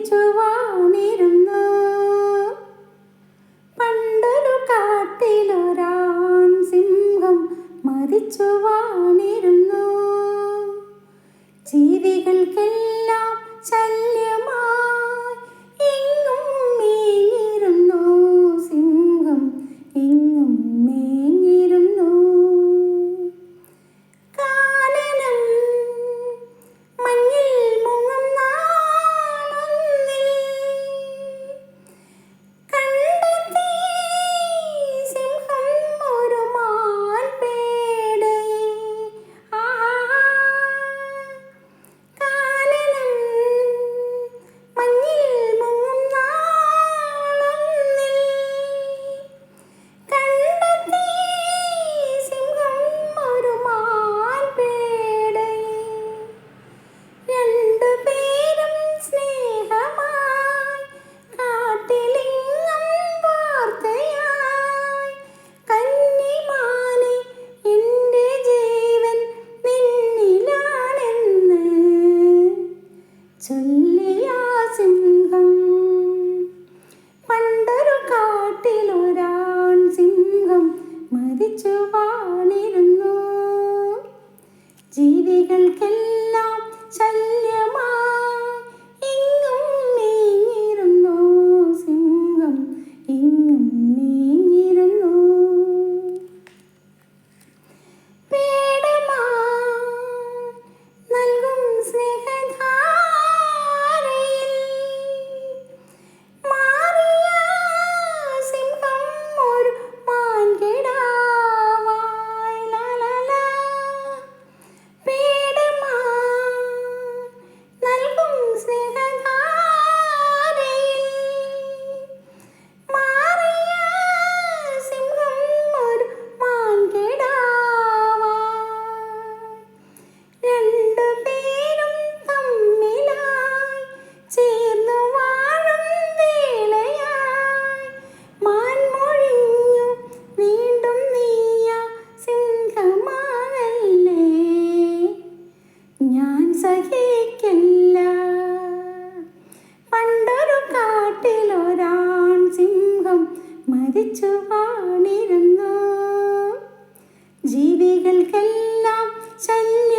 മരിച്ചു വാണിരുന്നു. പണ്ടൊരു കാട്ടിലൊരാൺ സിംഹം മരിച്ചു വാണിരുന്നു. ജീവികൾക്കെല്ലാം ശല്യമായി എങ്ങും മേഞ്ഞിരുന്നു സിംഹം, എങ്ങും മേഞ്ഞിരുന്നു. കാനനം മഞ്ഞിൽ മുങ്ങും നാളൊന്നിൽ കണ്ടെത്തി സിംഹം ഒരു മാൻപേടയെ. കാനനം മഞ്ഞിൽ മുങ്ങും നാളൊന്നിൽ കണ്ടെത്തി സിംഹം ഒരു മാൻപേടയെ. രണ്ടുപേരും സ്നേഹമായി കാട്ടിലെങ്ങും വാർത്തയായി. കന്നിമാനെ എൻ്റെ ജീവൻ നിന്നിലാണെന്ന് ചൊല്ലിയ സിംഹം. പണ്ടൊരു കാട്ടിലൊരാൺ സിംഹം മരിച്ചു വാണിരുന്നു. ജീവികൾക്കെല്ലാം ശല്യമായി എങ്ങും മേഞ്ഞിരുന്നു സിംഹം, എങ്ങും മേഞ്ഞിരുന്നു. പേടമാൻ നൽകും സ്നേഹധാരയിൽ മാറിയ സിംഹം ഒരു മാൻകിടാവായി. ലാലാ. പേടമാൻ നൽകും സ്നേഹധാരയിൽ മാറിയ സിംഹം ഒരു മാൻകിടാവായി. രണ്ടുപേരും തമ്മിലായി ചേർന്നു വാഴും വേളയായി മാൻ മൊഴിഞ്ഞു വീണ്ടും നീയ സിംഹമാകല്ലേ, ഞാൻ സഹിക്കില്ല. പണ്ടൊരു കാട്ടിലൊരാൺ സിംഹം മരിച്ചു വാണിരുന്നു. ജീവികൾക്കെല്ലാം ശല്യം